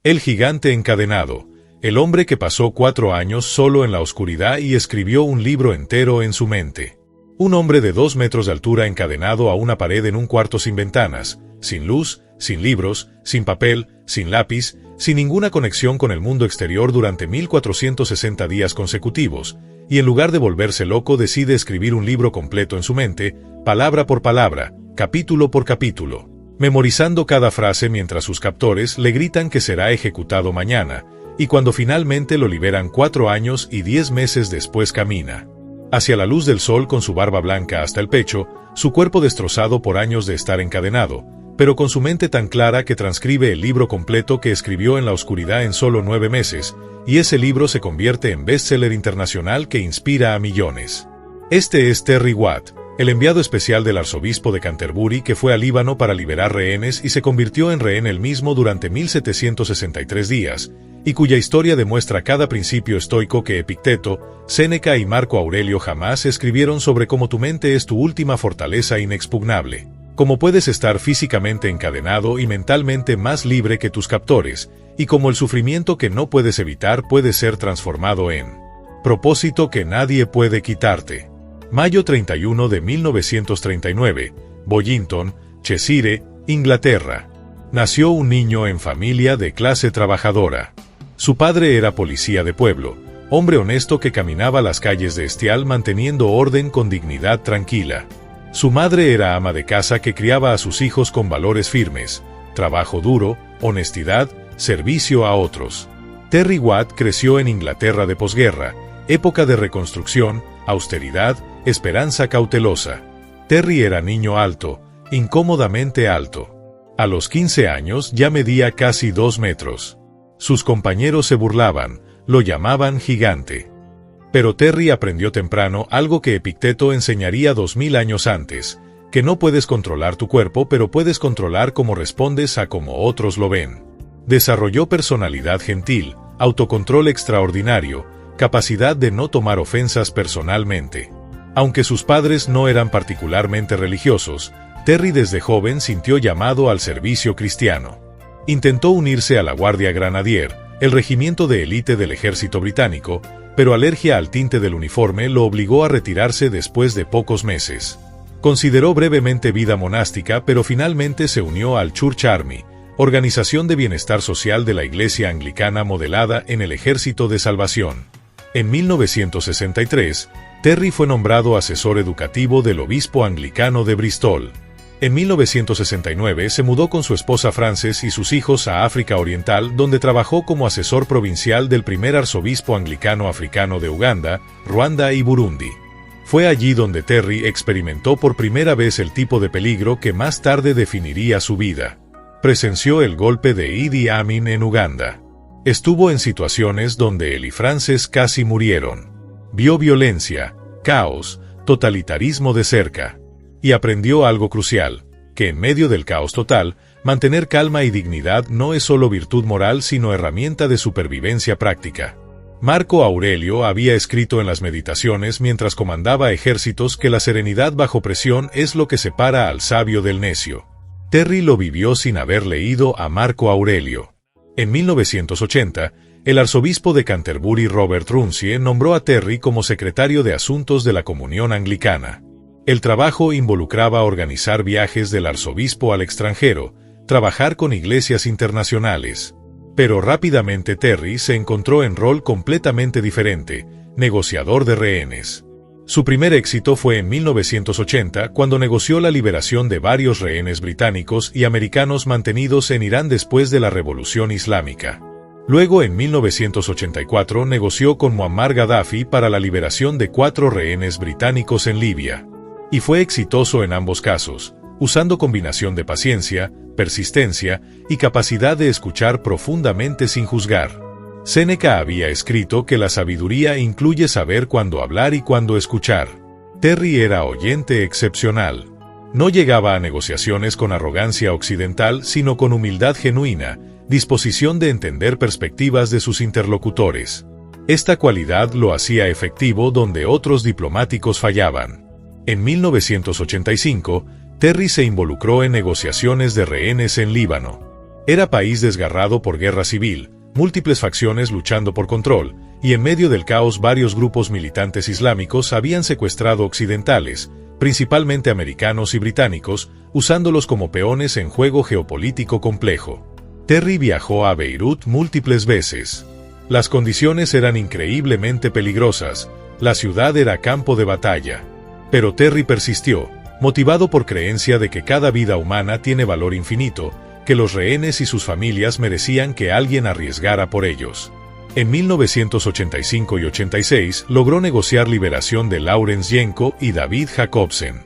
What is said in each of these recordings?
El gigante encadenado, el hombre que pasó 4 años solo en la oscuridad y escribió un libro entero en su mente. Un hombre de 2 metros de altura encadenado a una pared en un cuarto sin ventanas, sin luz, sin libros, sin papel, sin lápiz, sin ninguna conexión con el mundo exterior durante 1460 días consecutivos, y en lugar de volverse loco decide escribir un libro completo en su mente, palabra por palabra, capítulo por capítulo, memorizando cada frase mientras sus captores le gritan que será ejecutado mañana, y cuando finalmente lo liberan 4 años y 10 meses después camina hacia la luz del sol con su barba blanca hasta el pecho, su cuerpo destrozado por años de estar encadenado, pero con su mente tan clara que transcribe el libro completo que escribió en la oscuridad en solo 9 meses, y ese libro se convierte en bestseller internacional que inspira a millones. Este es Terry Watt, el enviado especial del arzobispo de Canterbury que fue a Líbano para liberar rehenes y se convirtió en rehén él mismo durante 1763 días, y cuya historia demuestra cada principio estoico que Epicteto, Séneca y Marco Aurelio jamás escribieron sobre cómo tu mente es tu última fortaleza inexpugnable, cómo puedes estar físicamente encadenado y mentalmente más libre que tus captores, y cómo el sufrimiento que no puedes evitar puede ser transformado en propósito que nadie puede quitarte. Mayo 31 de 1939, Bollington, Cheshire, Inglaterra. Nació un niño en familia de clase trabajadora. Su padre era policía de pueblo, hombre honesto que caminaba las calles de Estial manteniendo orden con dignidad tranquila. Su madre era ama de casa que criaba a sus hijos con valores firmes, trabajo duro, honestidad, servicio a otros. Terry Watt creció en Inglaterra de posguerra, época de reconstrucción, austeridad, esperanza cautelosa. Terry era niño alto, incómodamente alto. A los 15 años ya medía casi 2 metros. Sus compañeros se burlaban, lo llamaban gigante. Pero Terry aprendió temprano algo que Epicteto enseñaría 2000 años antes, que no puedes controlar tu cuerpo pero puedes controlar cómo respondes a cómo otros lo ven. Desarrolló personalidad gentil, autocontrol extraordinario, capacidad de no tomar ofensas personalmente. Aunque sus padres no eran particularmente religiosos, Terry desde joven sintió llamado al servicio cristiano. Intentó unirse a la Guardia Granadier, el regimiento de élite del ejército británico, pero alergia al tinte del uniforme lo obligó a retirarse después de pocos meses. Consideró brevemente vida monástica, pero finalmente se unió al Church Army, organización de bienestar social de la Iglesia Anglicana modelada en el Ejército de Salvación. En 1963, Terry fue nombrado asesor educativo del obispo anglicano de Bristol. En 1969 se mudó con su esposa Frances y sus hijos a África Oriental, donde trabajó como asesor provincial del primer arzobispo anglicano africano de Uganda, Ruanda y Burundi. Fue allí donde Terry experimentó por primera vez el tipo de peligro que más tarde definiría su vida. Presenció el golpe de Idi Amin en Uganda. Estuvo en situaciones donde él y Frances casi murieron. Vio violencia, caos, totalitarismo de cerca. Y aprendió algo crucial, que en medio del caos total, mantener calma y dignidad no es solo virtud moral sino herramienta de supervivencia práctica. Marco Aurelio había escrito en las Meditaciones mientras comandaba ejércitos que la serenidad bajo presión es lo que separa al sabio del necio. Terry lo vivió sin haber leído a Marco Aurelio. En 1980, el arzobispo de Canterbury Robert Runcie nombró a Terry como secretario de Asuntos de la Comunión Anglicana. El trabajo involucraba organizar viajes del arzobispo al extranjero, trabajar con iglesias internacionales. Pero rápidamente Terry se encontró en rol completamente diferente, negociador de rehenes. Su primer éxito fue en 1980 cuando negoció la liberación de varios rehenes británicos y americanos mantenidos en Irán después de la Revolución Islámica. Luego en 1984 negoció con Muammar Gaddafi para la liberación de 4 rehenes británicos en Libia. Y fue exitoso en ambos casos, usando combinación de paciencia, persistencia y capacidad de escuchar profundamente sin juzgar. Séneca había escrito que la sabiduría incluye saber cuándo hablar y cuándo escuchar. Terry era oyente excepcional. No llegaba a negociaciones con arrogancia occidental, sino con humildad genuina, disposición de entender perspectivas de sus interlocutores. Esta cualidad lo hacía efectivo donde otros diplomáticos fallaban. En 1985, Terry se involucró en negociaciones de rehenes en Líbano. Era país desgarrado por guerra civil, múltiples facciones luchando por control, y en medio del caos varios grupos militantes islámicos habían secuestrado occidentales, principalmente americanos y británicos, usándolos como peones en juego geopolítico complejo. Terry viajó a Beirut múltiples veces. Las condiciones eran increíblemente peligrosas, la ciudad era campo de batalla. Pero Terry persistió, motivado por creencia de que cada vida humana tiene valor infinito, que los rehenes y sus familias merecían que alguien arriesgara por ellos. En 1985 y 86 logró negociar liberación de Lawrence Yenko y David Jacobsen.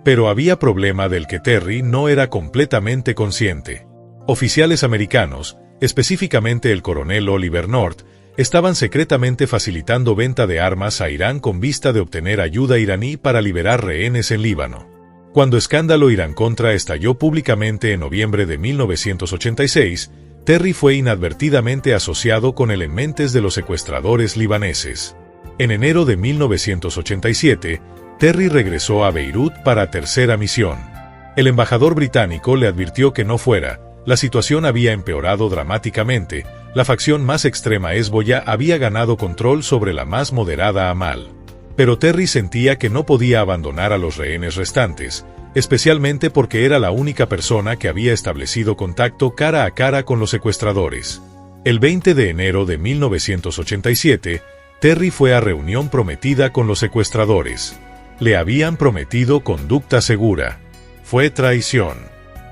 Pero había problema del que Terry no era completamente consciente. Oficiales americanos, específicamente el coronel Oliver North, estaban secretamente facilitando venta de armas a Irán con vista de obtener ayuda iraní para liberar rehenes en Líbano. Cuando escándalo Irán-Contra estalló públicamente en noviembre de 1986, Terry fue inadvertidamente asociado con elementes de los secuestradores libaneses. En enero de 1987, Terry regresó a Beirut para tercera misión. El embajador británico le advirtió que no fuera, la situación había empeorado dramáticamente, la facción más extrema Hezbollah había ganado control sobre la más moderada Amal. Pero Terry sentía que no podía abandonar a los rehenes restantes, especialmente porque era la única persona que había establecido contacto cara a cara con los secuestradores. El 20 de enero de 1987, Terry fue a reunión prometida con los secuestradores. Le habían prometido conducta segura. Fue traición.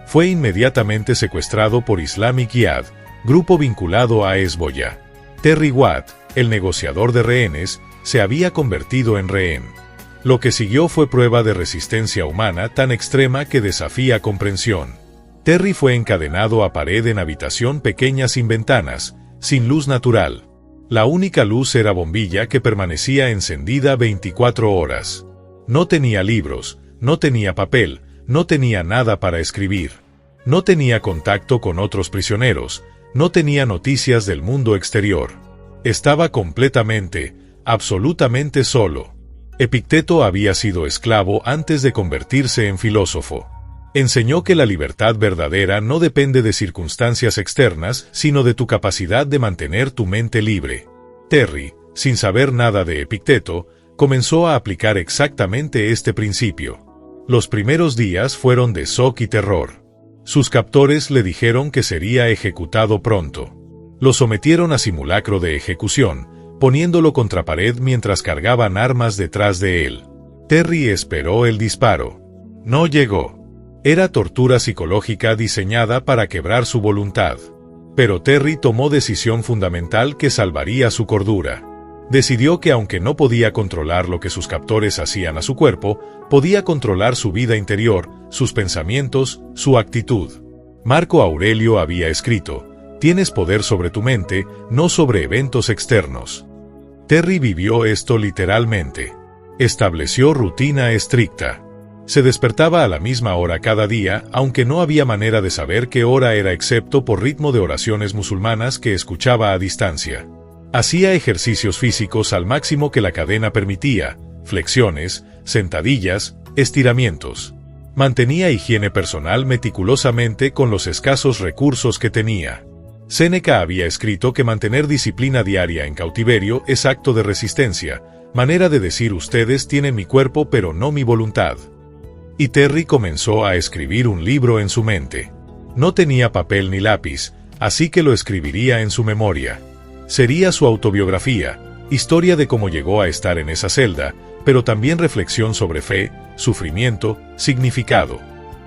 Fue inmediatamente secuestrado por Islamic Jihad, grupo vinculado a Hezbollah. Terry Watt, el negociador de rehenes, se había convertido en rehén. Lo que siguió fue prueba de resistencia humana tan extrema que desafía comprensión. Terry fue encadenado a pared en habitación pequeña sin ventanas, sin luz natural. La única luz era bombilla que permanecía encendida 24 horas. No tenía libros, no tenía papel, no tenía nada para escribir. No tenía contacto con otros prisioneros, no tenía noticias del mundo exterior. Estaba completamente, absolutamente solo. Epicteto había sido esclavo antes de convertirse en filósofo. Enseñó que la libertad verdadera no depende de circunstancias externas, sino de tu capacidad de mantener tu mente libre. Terry, sin saber nada de Epicteto, comenzó a aplicar exactamente este principio. Los primeros días fueron de shock y terror. Sus captores le dijeron que sería ejecutado pronto. Lo sometieron a simulacro de ejecución, poniéndolo contra pared mientras cargaban armas detrás de él. Terry esperó el disparo. No llegó. Era tortura psicológica diseñada para quebrar su voluntad. Pero Terry tomó decisión fundamental que salvaría su cordura. Decidió que aunque no podía controlar lo que sus captores hacían a su cuerpo, podía controlar su vida interior, sus pensamientos, su actitud. Marco Aurelio había escrito: "Tienes poder sobre tu mente, no sobre eventos externos". Terry vivió esto literalmente. Estableció rutina estricta. Se despertaba a la misma hora cada día, aunque no había manera de saber qué hora era excepto por ritmo de oraciones musulmanas que escuchaba a distancia. Hacía ejercicios físicos al máximo que la cadena permitía, flexiones, sentadillas, estiramientos. Mantenía higiene personal meticulosamente con los escasos recursos que tenía. Séneca había escrito que mantener disciplina diaria en cautiverio es acto de resistencia, manera de decir ustedes tienen mi cuerpo pero no mi voluntad. Y Terry comenzó a escribir un libro en su mente. No tenía papel ni lápiz, así que lo escribiría en su memoria. Sería su autobiografía, historia de cómo llegó a estar en esa celda, pero también reflexión sobre fe, sufrimiento, significado.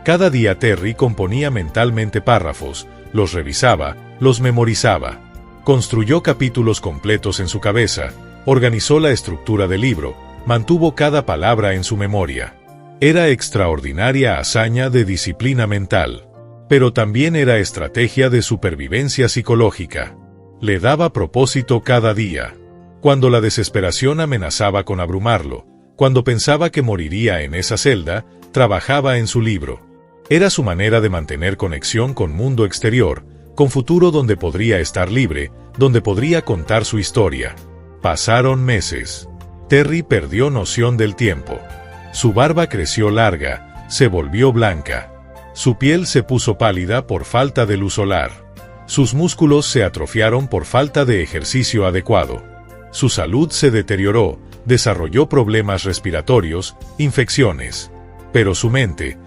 Cada día Terry componía mentalmente párrafos, los revisaba, los memorizaba. Construyó capítulos completos en su cabeza, organizó la estructura del libro, mantuvo cada palabra en su memoria. Era extraordinaria hazaña de disciplina mental, pero también era estrategia de supervivencia psicológica. Le daba propósito cada día. Cuando la desesperación amenazaba con abrumarlo, cuando pensaba que moriría en esa celda, trabajaba en su libro. Era su manera de mantener conexión con mundo exterior, con futuro donde podría estar libre, donde podría contar su historia. Pasaron meses. Terry perdió noción del tiempo. Su barba creció larga, se volvió blanca. Su piel se puso pálida por falta de luz solar. Sus músculos se atrofiaron por falta de ejercicio adecuado. Su salud se deterioró, desarrolló problemas respiratorios, infecciones. Pero su mente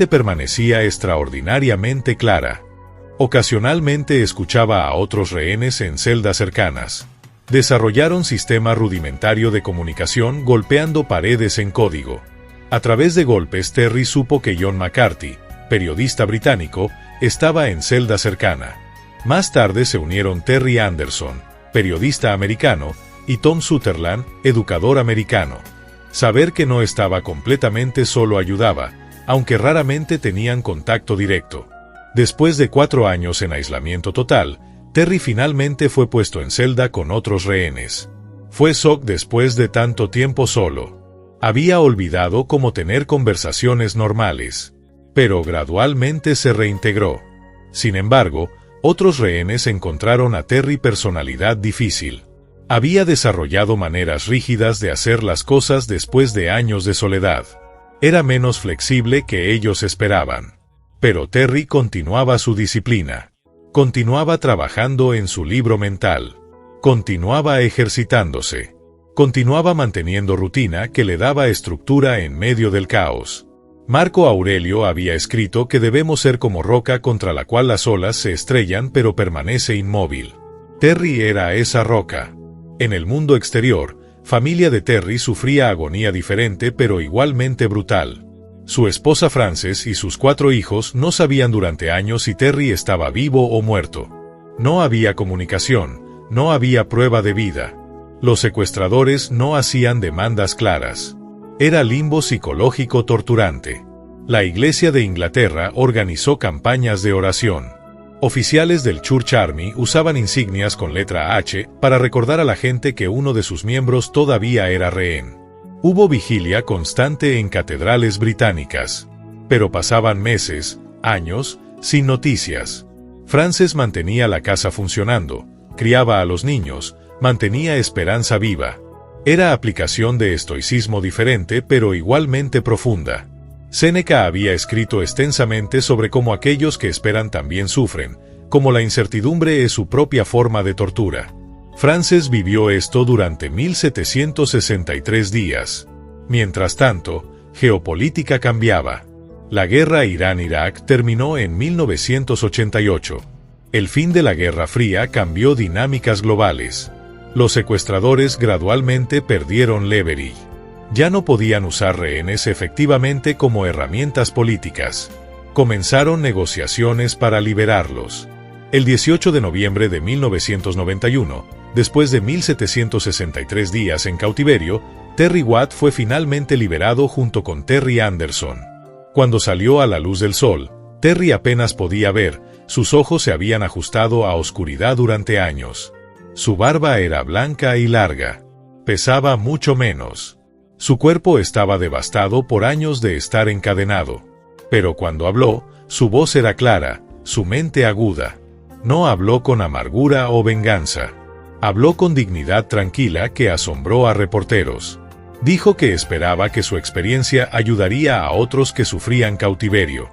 permanecía extraordinariamente clara. Ocasionalmente escuchaba a otros rehenes en celdas cercanas. Desarrollaron sistema rudimentario de comunicación golpeando paredes en código. A través de golpes, Terry supo que John McCarthy, periodista británico, estaba en celda cercana. Más tarde se unieron Terry Anderson, periodista americano, y Tom Sutherland, educador americano. Saber que no estaba completamente solo ayudaba, aunque raramente tenían contacto directo. Después de 4 años en aislamiento total, Terry finalmente fue puesto en celda con otros rehenes. Fue shock después de tanto tiempo solo. Había olvidado cómo tener conversaciones normales. Pero gradualmente se reintegró. Sin embargo, otros rehenes encontraron a Terry personalidad difícil. Había desarrollado maneras rígidas de hacer las cosas después de años de soledad. Era menos flexible que ellos esperaban. Pero Terry continuaba su disciplina. Continuaba trabajando en su libro mental. Continuaba ejercitándose. Continuaba manteniendo rutina que le daba estructura en medio del caos. Marco Aurelio había escrito que debemos ser como roca contra la cual las olas se estrellan pero permanece inmóvil. Terry era esa roca. En el mundo exterior, familia de Terry sufría agonía diferente pero igualmente brutal. Su esposa Frances y sus 4 hijos no sabían durante años si Terry estaba vivo o muerto. No había comunicación, no había prueba de vida. Los secuestradores no hacían demandas claras. Era limbo psicológico torturante. La Iglesia de Inglaterra organizó campañas de oración. Oficiales del Church Army usaban insignias con letra H para recordar a la gente que uno de sus miembros todavía era rehén. Hubo vigilia constante en catedrales británicas. Pero pasaban meses, años, sin noticias. Frances mantenía la casa funcionando, criaba a los niños, mantenía esperanza viva. Era aplicación de estoicismo diferente pero igualmente profunda. Séneca había escrito extensamente sobre cómo aquellos que esperan también sufren, como la incertidumbre es su propia forma de tortura. Frances vivió esto durante 1763 días. Mientras tanto, geopolítica cambiaba. La guerra Irán-Irak terminó en 1988. El fin de la Guerra Fría cambió dinámicas globales. Los secuestradores gradualmente perdieron leverage. Ya no podían usar rehenes efectivamente como herramientas políticas. Comenzaron negociaciones para liberarlos. El 18 de noviembre de 1991, después de 1763 días en cautiverio, Terry Watt fue finalmente liberado junto con Terry Anderson. Cuando salió a la luz del sol, Terry apenas podía ver, sus ojos se habían ajustado a oscuridad durante años. Su barba era blanca y larga. Pesaba mucho menos. Su cuerpo estaba devastado por años de estar encadenado. Pero cuando habló, su voz era clara, su mente aguda. No habló con amargura o venganza. Habló con dignidad tranquila que asombró a reporteros. Dijo que esperaba que su experiencia ayudaría a otros que sufrían cautiverio.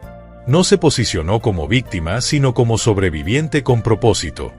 No se posicionó como víctima, sino como sobreviviente con propósito.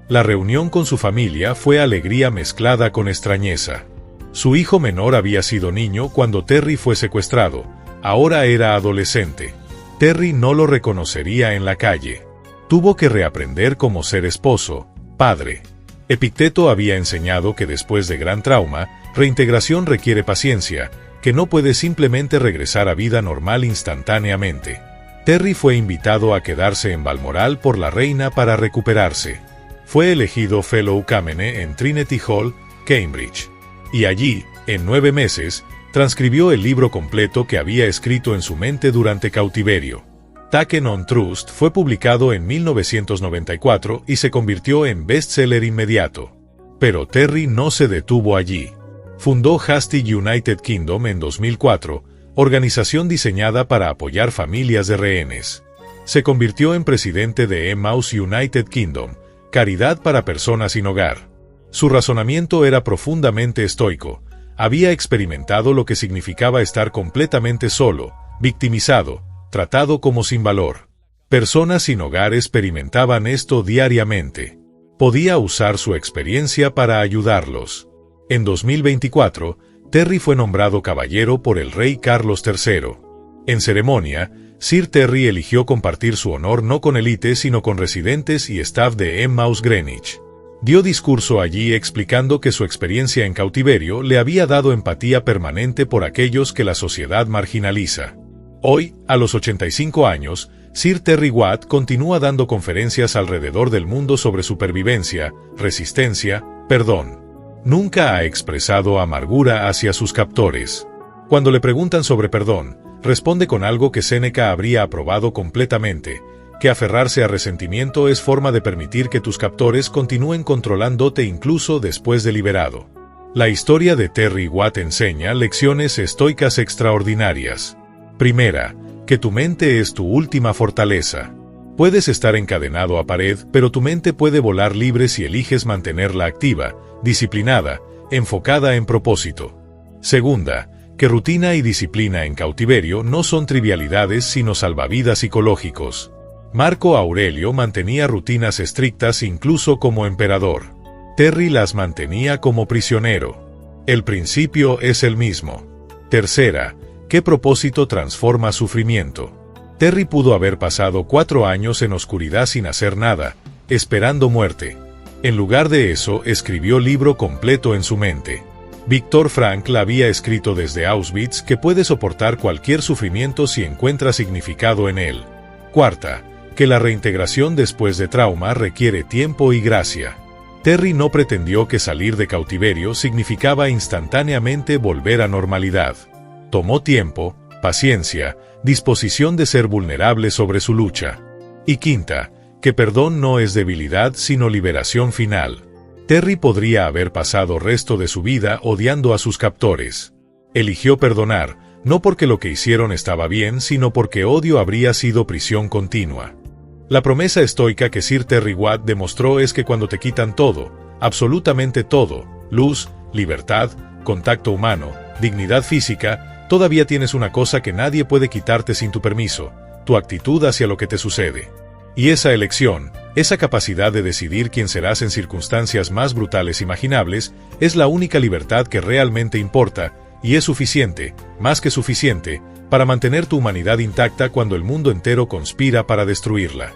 La reunión con su familia fue alegría mezclada con extrañeza. Su hijo menor había sido niño cuando Terry fue secuestrado. Ahora era adolescente. Terry no lo reconocería en la calle. Tuvo que reaprender cómo ser esposo, padre. Epicteto había enseñado que después de gran trauma, reintegración requiere paciencia, que no puede simplemente regresar a vida normal instantáneamente. Terry fue invitado a quedarse en Balmoral por la reina para recuperarse. Fue elegido Fellow Camene en Trinity Hall, Cambridge. Y allí, en 9 meses, transcribió el libro completo que había escrito en su mente durante cautiverio. Taken on Trust fue publicado en 1994 y se convirtió en bestseller inmediato. Pero Terry no se detuvo allí. Fundó Hasty United Kingdom en 2004, organización diseñada para apoyar familias de rehenes. Se convirtió en presidente de Emmaus United Kingdom, caridad para personas sin hogar. Su razonamiento era profundamente estoico. Había experimentado lo que significaba estar completamente solo, victimizado, tratado como sin valor. Personas sin hogar experimentaban esto diariamente. Podía usar su experiencia para ayudarlos. En 2024, Terry fue nombrado caballero por el rey Carlos III. En ceremonia, Sir Terry eligió compartir su honor no con élites sino con residentes y staff de Emmaus Greenwich. Dio discurso allí explicando que su experiencia en cautiverio le había dado empatía permanente por aquellos que la sociedad marginaliza. Hoy, a los 85 años, Sir Terry Watt continúa dando conferencias alrededor del mundo sobre supervivencia, resistencia, perdón. Nunca ha expresado amargura hacia sus captores. Cuando le preguntan sobre perdón, responde con algo que Séneca habría aprobado completamente, que aferrarse a resentimiento es forma de permitir que tus captores continúen controlándote incluso después de liberado. La historia de Terry Watt enseña lecciones estoicas extraordinarias. Primera, que tu mente es tu última fortaleza. Puedes estar encadenado a pared, pero tu mente puede volar libre si eliges mantenerla activa, disciplinada, enfocada en propósito. Segunda, que rutina y disciplina en cautiverio no son trivialidades sino salvavidas psicológicos. Marco Aurelio mantenía rutinas estrictas incluso como emperador. Terry las mantenía como prisionero. El principio es el mismo. Tercera, ¿qué propósito transforma sufrimiento? Terry pudo haber pasado 4 años en oscuridad sin hacer nada, esperando muerte. En lugar de eso, escribió libro completo en su mente. Viktor Frankl había escrito desde Auschwitz que puede soportar cualquier sufrimiento si encuentra significado en él. Cuarta, que la reintegración después de trauma requiere tiempo y gracia. Terry no pretendió que salir de cautiverio significaba instantáneamente volver a normalidad. Tomó tiempo, paciencia, disposición de ser vulnerable sobre su lucha. Y quinta, que perdón no es debilidad sino liberación final. Terry podría haber pasado el resto de su vida odiando a sus captores. Eligió perdonar, no porque lo que hicieron estaba bien, sino porque odio habría sido prisión continua. La promesa estoica que Sir Terry Watt demostró es que cuando te quitan todo, absolutamente todo, luz, libertad, contacto humano, dignidad física, todavía tienes una cosa que nadie puede quitarte sin tu permiso, tu actitud hacia lo que te sucede. Y esa elección, esa capacidad de decidir quién serás en circunstancias más brutales imaginables, es la única libertad que realmente importa, y es suficiente, más que suficiente, para mantener tu humanidad intacta cuando el mundo entero conspira para destruirla.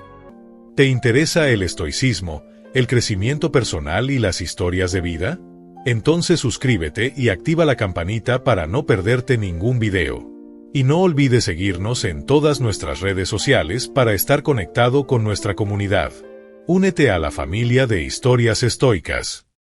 ¿Te interesa el estoicismo, el crecimiento personal y las historias de vida? Entonces suscríbete y activa la campanita para no perderte ningún video. Y no olvides seguirnos en todas nuestras redes sociales para estar conectado con nuestra comunidad. Únete a la familia de Historias Estoicas.